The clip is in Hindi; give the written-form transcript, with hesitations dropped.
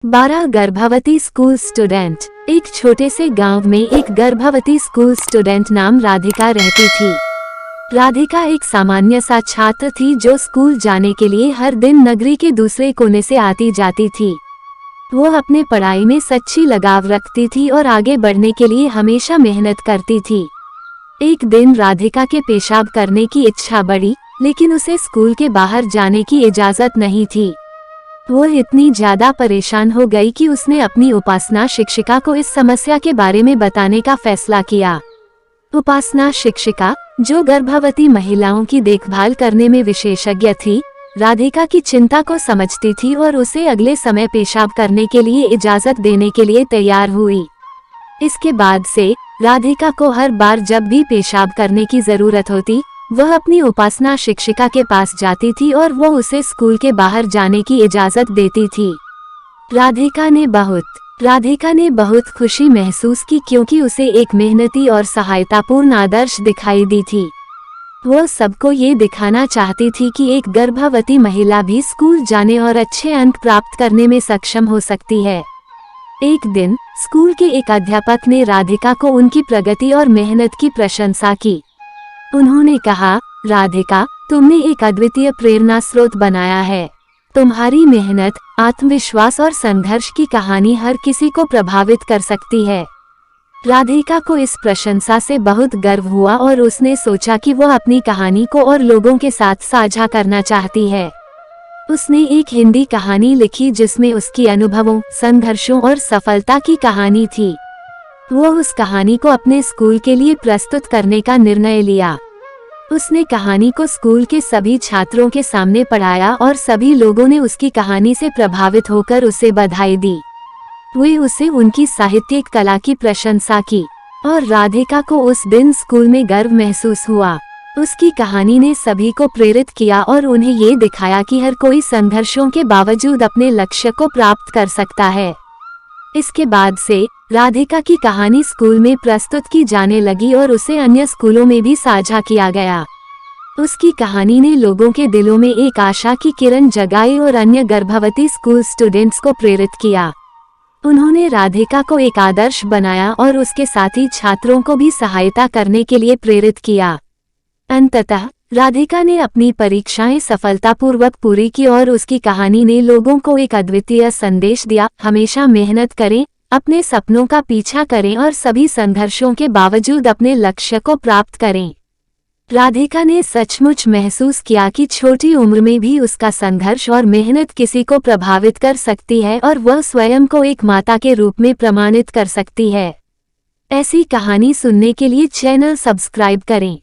12 गर्भवती स्कूल स्टूडेंट। एक छोटे से गांव में एक गर्भवती स्कूल स्टूडेंट नाम राधिका रहती थी। राधिका एक सामान्य सा छात्र थी जो स्कूल जाने के लिए हर दिन नगरी के दूसरे कोने से आती जाती थी। वो अपने पढ़ाई में सच्ची लगाव रखती थी और आगे बढ़ने के लिए हमेशा मेहनत करती थी। एक दिन राधिका के पेशाब करने की इच्छा बढ़ी, लेकिन उसे स्कूल के बाहर जाने की इजाजत नहीं थी। वो इतनी ज्यादा परेशान हो गई कि उसने अपनी उपासना शिक्षिका को इस समस्या के बारे में बताने का फैसला किया। उपासना शिक्षिका, जो गर्भवती महिलाओं की देखभाल करने में विशेषज्ञ थी, राधिका की चिंता को समझती थी और उसे अगले समय पेशाब करने के लिए इजाजत देने के लिए तैयार हुई। इसके बाद से राधिका को हर बार जब भी पेशाब करने की जरूरत होती, वह अपनी उपासना शिक्षिका के पास जाती थी और वो उसे स्कूल के बाहर जाने की इजाजत देती थी। राधिका ने बहुत खुशी महसूस की, क्योंकि उसे एक मेहनती और सहायतापूर्ण आदर्श दिखाई दी थी। वो सबको ये दिखाना चाहती थी कि एक गर्भवती महिला भी स्कूल जाने और अच्छे अंक प्राप्त करने में सक्षम हो सकती है। एक दिन स्कूल के एक अध्यापक ने राधिका को उनकी प्रगति और मेहनत की प्रशंसा की। उन्होंने कहा, राधिका, तुमने एक अद्वितीय प्रेरणा स्रोत बनाया है। तुम्हारी मेहनत, आत्मविश्वास और संघर्ष की कहानी हर किसी को प्रभावित कर सकती है। राधिका को इस प्रशंसा से बहुत गर्व हुआ और उसने सोचा कि वह अपनी कहानी को और लोगों के साथ साझा करना चाहती है। उसने एक हिंदी कहानी लिखी जिसमें उसकी अनुभवों, संघर्षों और सफलता की कहानी थी। वो उस कहानी को अपने स्कूल के लिए प्रस्तुत करने का निर्णय लिया। उसने कहानी को स्कूल के सभी छात्रों के सामने पढ़ाया और सभी लोगों ने उसकी कहानी से प्रभावित होकर उसे बधाई दी। वे उसे उनकी साहित्यिक कला की प्रशंसा की और राधिका को उस दिन स्कूल में गर्व महसूस हुआ। उसकी कहानी ने सभी को प्रेरित किया और उन्हें ये दिखाया कि हर कोई संघर्षों के बावजूद अपने लक्ष्य को प्राप्त कर सकता है। इसके बाद से राधिका की कहानी स्कूल में प्रस्तुत की जाने लगी और उसे अन्य स्कूलों में भी साझा किया गया। उसकी कहानी ने लोगों के दिलों में एक आशा की किरण जगाई और अन्य गर्भवती स्कूल स्टूडेंट्स को प्रेरित किया। उन्होंने राधिका को एक आदर्श बनाया और उसके साथी छात्रों को भी सहायता करने के लिए प्रेरित किया। अंततः राधिका ने अपनी परीक्षाएं सफलतापूर्वक पूरी की और उसकी कहानी ने लोगों को एक अद्वितीय संदेश दिया, हमेशा मेहनत करें, अपने सपनों का पीछा करें और सभी संघर्षों के बावजूद अपने लक्ष्य को प्राप्त करें। राधिका ने सचमुच महसूस किया कि छोटी उम्र में भी उसका संघर्ष और मेहनत किसी को प्रभावित कर सकती है और वह स्वयं को एक माता के रूप में प्रमाणित कर सकती है। ऐसी कहानी सुनने के लिए चैनल सब्सक्राइब करें।